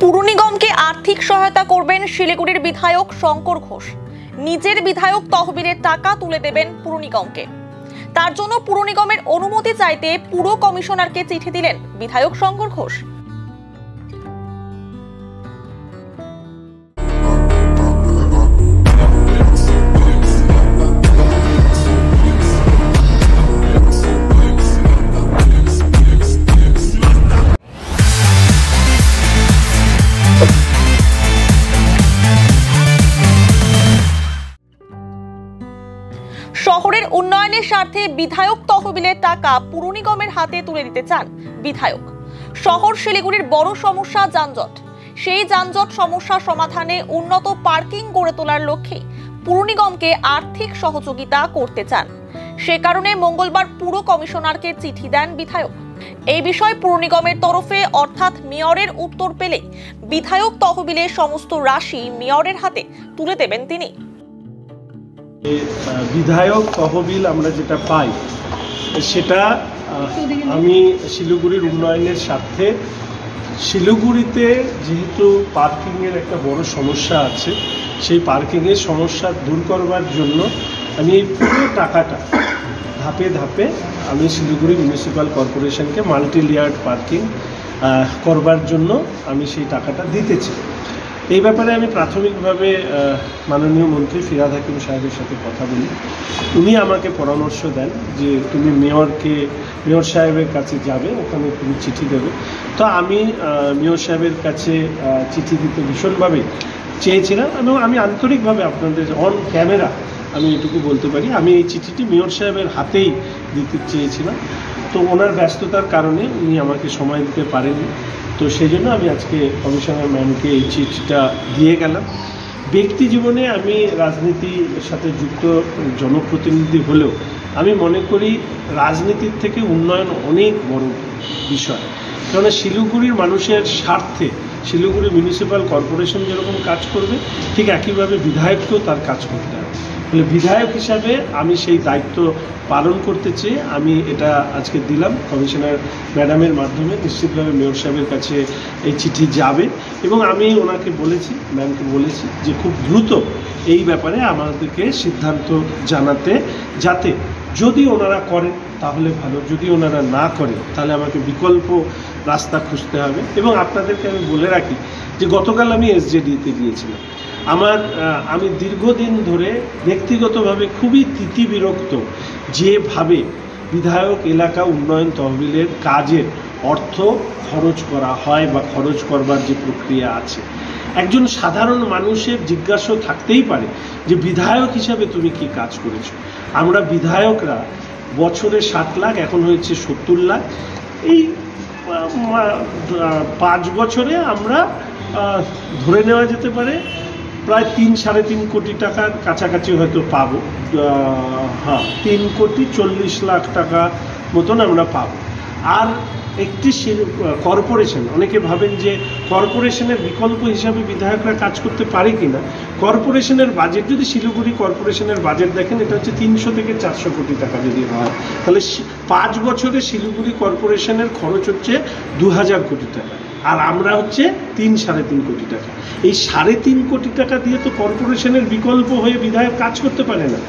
পুর নিগমকে আর্থিক সহায়তা করবেন শিলিগুড়ির বিধায়ক শঙ্কর ঘোষ। নিজের বিধায়ক তহবিলের টাকা তুলে দেবেন পুর নিগমকে। তার জন্য পুর নিগমের অনুমতি চাইতে পুর কমিশনারকে চিঠি দিলেন বিধায়ক শঙ্কর ঘোষ। শহরের উন্নয়নের স্বার্থে বিধায়ক তহবিলের টাকা পুর নিগমের হাতে তুলে দিতে চান বিধায়ক। শহর শিলিগুড়ির বড় সমস্যা যানজট। সেই যানজট সমস্যা সমাধানে উন্নত পার্কিং গড়ে তোলার লক্ষ্যে পুর নিগমকে আর্থিক সহযোগিতা করতে চান। সে কারণে মঙ্গলবার পুর কমিশনারকে চিঠি দেন বিধায়ক। এই বিষয়ে পুর নিগমের তরফে অর্থাৎ মেয়রের উত্তর পেলে বিধায়ক তহবিলের সমস্ত রাশি মেয়রের হাতে তুলে দেবেন তিনি। বিধায়ক তহবিল আমরা যেটা পাই সেটা আমি শিলিগুড়ির উন্নয়নের স্বার্থে, শিলিগুড়িতে যেহেতু পার্কিংয়ের একটা বড় সমস্যা আছে, সেই পার্কিংয়ের সমস্যা দূর করবার জন্য আমি এই পুরো টাকাটা ধাপে ধাপে আমি শিলিগুড়ি মিউনিসিপ্যাল কর্পোরেশনকে মাল্টি লেয়ার্ড পার্কিং করবার জন্য আমি সেই টাকাটা দিতে চাই। এই ব্যাপারে আমি প্রাথমিকভাবে মাননীয় মন্ত্রী ফিরহাদ হাকিম সাহেবের সাথে কথা বলি। উনি আমাকে পরামর্শ দেন যে তুমি মেয়র সাহেবের কাছে যাবে, ওখানে তুমি চিঠি দেবে। তো আমি মেয়র সাহেবের কাছে চিঠি দিতে ভীষণভাবে চেয়েছিলাম এবং আমি আন্তরিকভাবে আপনাদের অন ক্যামেরা আমি এটুকু বলতে পারি, আমি এই চিঠিটি মেয়র সাহেবের হাতেই দিতে চেয়েছিলাম। তো ওনার ব্যস্ততার কারণে উনি আমাকে সময় দিতে পারেননি। তো সেই জন্য আমি আজকে কমিশনার ম্যামকে এই চিঠিটা দিয়ে গেলাম। ব্যক্তি জীবনে আমি রাজনীতির সাথে যুক্ত জনপ্রতিনিধি হলেও আমি মনে করি রাজনীতির থেকে উন্নয়ন অনেক বড় বিষয়। কারণ শিলিগুড়ির মানুষের স্বার্থে শিলিগুড়ি মিউনিসিপ্যাল কর্পোরেশন যেরকম কাজ করবে, ঠিক একইভাবে বিধায়ককেও তার কাজ করতে হবে। ফলে বিধায়ক হিসাবে আমি সেই দায়িত্ব পালন করতে চেয়ে আমি এটা আজকে দিলাম কমিশনার ম্যাডামের মাধ্যমে। নিশ্চিতভাবে মেয়র সাহেবের কাছে এই চিঠি যাবে এবং আমি ওনাকে বলেছি, ম্যামকে বলেছি যে খুব দ্রুত এই ব্যাপারে আমাদেরকে সিদ্ধান্ত জানাতে, যাতে যদি ওনারা করেন তাহলে ভালো, যদি ওনারা না করেন তাহলে আমাকে বিকল্প রাস্তা খুঁজতে হবে। এবং আপনাদেরকে আমি বলে রাখি যে গতকাল আমি এসজেডিতে গিয়েছিলাম। আমি দীর্ঘদিন ধরে ব্যক্তিগতভাবে খুবই তিতিবিরক্ত যেভাবে বিধায়ক এলাকা উন্নয়ন তহবিলের কাজের অর্থ খরচ করা হয় বা খরচ করবার যে প্রক্রিয়া আছে। একজন সাধারণ মানুষের জিজ্ঞাসা থাকতেই পারে যে বিধায়ক হিসাবে তুমি কি কাজ করেছো। আমরা বিধায়করা বছরে 7 লাখ, এখন হয়েছে 70 লাখ। এই 5 বছরে আমরা ধরে নেওয়া যেতে পারে প্রায় 3-3.5 কোটি টাকার কাছাকাছি হয়তো পাবো। 3,40,00,000 টাকা মতন আমরা পাবো। আর একটি কর্পোরেশন, অনেকে ভাবেন যে কর্পোরেশনের বিকল্প হিসাবে বিধায়করা কাজ করতে পারে কিনা। কর্পোরেশনের বাজেট যদি শিলিগুড়ি কর্পোরেশনের বাজেট দেখেন, এটা হচ্ছে 300 থেকে 400 কোটি টাকা যদি হয়, তাহলে 5 বছরে শিলিগুড়ি কর্পোরেশনের খরচ হচ্ছে 2000 কোটি টাকা। আর আমরা হচ্ছে 3-3.5 কোটি টাকা। এই 3.5 কোটি টাকা দিয়ে তো কর্পোরেশনের বিকল্প হয়ে বিধায়ক কাজ করতে পারে না।